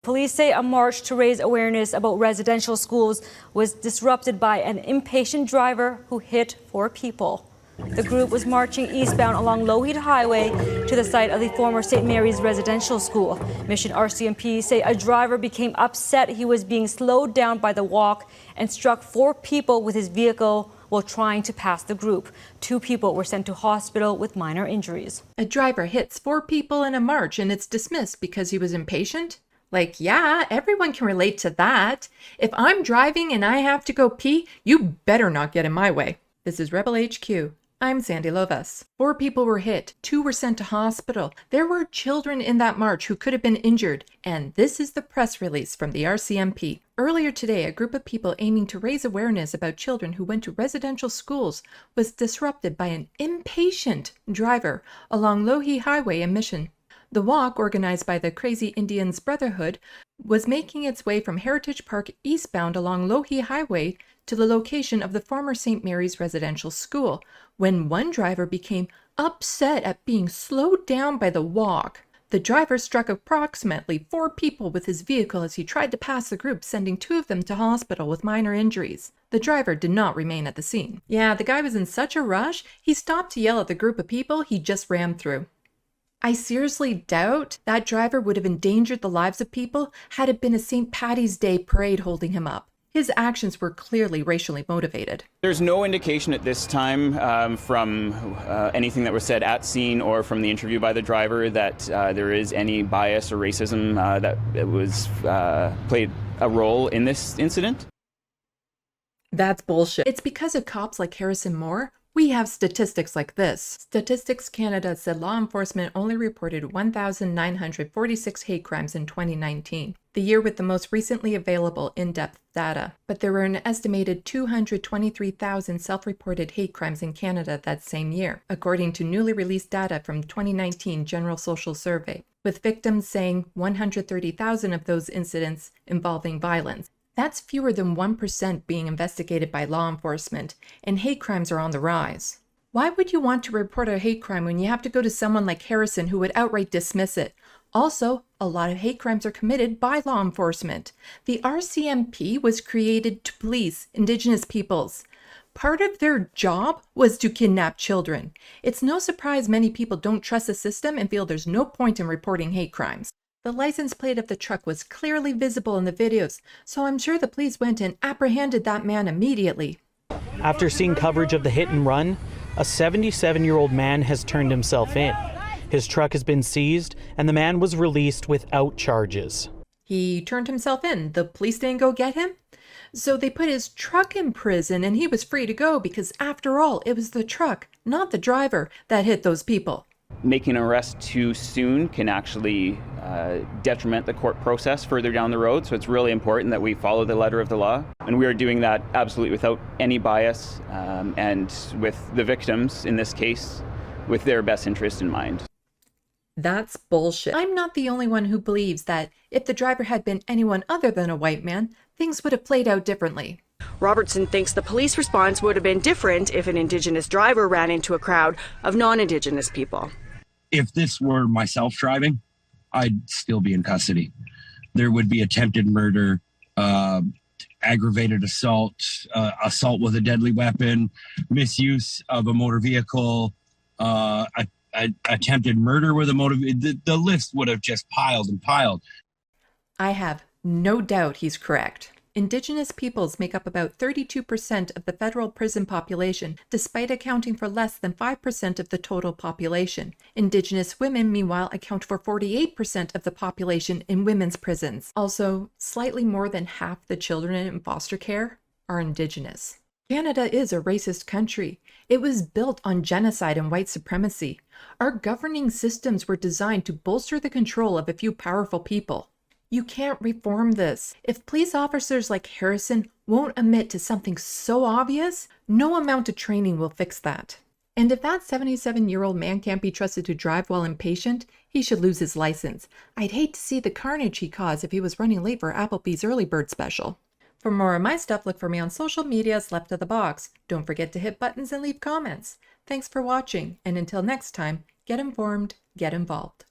Police say a march to raise awareness about residential schools was disrupted by an impatient driver who hit 4 people. The group was marching eastbound along Lougheed Highway to the site of the former St. Mary's residential school. Mission RCMP say a driver became upset he was being slowed down by the walk and struck 4 people with his vehicle while trying to pass the group. 2 people were sent to hospital with minor injuries. A driver hits 4 people in a march and it's dismissed because he was impatient? Like, yeah, everyone can relate to that. If I'm driving and I have to go pee, you better not get in my way. This is Rebel HQ. I'm Sandee Lovas. 4 people were hit. 2 were sent to hospital. There were children in that march who could have been injured. And this is the press release from the RCMP. Earlier today, a group of people aiming to raise awareness about children who went to residential schools was disrupted by an impatient driver along Lougheed Highway in Mission. The walk, organized by the Crazy Indians Brotherhood, was making its way from Heritage Park eastbound along Lougheed Highway to the location of the former St. Mary's residential school, when one driver became upset at being slowed down by the walk. The driver struck approximately 4 people with his vehicle as he tried to pass the group, sending 2 of them to hospital with minor injuries. The driver did not remain at the scene. Yeah, the guy was in such a rush, he stopped to yell at the group of people he just rammed through. I seriously doubt that driver would have endangered the lives of people had it been a St. Paddy's Day parade holding him up. His actions were clearly racially motivated. There's no indication at this time from anything that was said at scene or from the interview by the driver that there is any bias or racism that was played a role in this incident. That's bullshit. It's because of cops like Harrison Moore we have statistics like this. Statistics Canada said law enforcement only reported 1,946 hate crimes in 2019, the year with the most recently available in-depth data. But there were an estimated 223,000 self-reported hate crimes in Canada that same year, according to newly released data from 2019 General Social Survey, with victims saying 130,000 of those incidents involving violence. That's fewer than 1% being investigated by law enforcement, and hate crimes are on the rise. Why would you want to report a hate crime when you have to go to someone like Harrison who would outright dismiss it? Also, a lot of hate crimes are committed by law enforcement. The RCMP was created to police Indigenous peoples. Part of their job was to kidnap children. It's no surprise many people don't trust the system and feel there's no point in reporting hate crimes. The license plate of the truck was clearly visible in the videos, so I'm sure the police went and apprehended that man immediately. After seeing coverage of the hit and run, a 77-year-old man has turned himself in. His truck has been seized, and the man was released without charges. He turned himself in. The police didn't go get him? So they put his truck in prison, and he was free to go because, after all, it was the truck, not the driver, that hit those people. Making an arrest too soon can actually detriment the court process further down the road, so it's really important that we follow the letter of the law. And we are doing that absolutely without any bias and with the victims, in this case, with their best interest in mind. That's bullshit. I'm not the only one who believes that if the driver had been anyone other than a white man, things would have played out differently. Robertson thinks the police response would have been different if an Indigenous driver ran into a crowd of non-Indigenous people. If this were myself driving, I'd still be in custody. There would be attempted murder, aggravated assault, assault with a deadly weapon, misuse of a motor vehicle, attempted murder with a motor vehicle. The list would have just piled and piled. I have no doubt he's correct. Indigenous peoples make up about 32% of the federal prison population, despite accounting for less than 5% of the total population. Indigenous women, meanwhile, account for 48% of the population in women's prisons. Also, slightly more than half the children in foster care are Indigenous. Canada is a racist country. It was built on genocide and white supremacy. Our governing systems were designed to bolster the control of a few powerful people. You can't reform this. If police officers like Harrison won't admit to something so obvious, no amount of training will fix that. And if that 77-year-old man can't be trusted to drive while impatient, he should lose his license. I'd hate to see the carnage he caused if he was running late for Applebee's early bird special. For more of my stuff, look for me on social medias left of the box. Don't forget to hit buttons and leave comments. Thanks for watching, and until next time, get informed, get involved.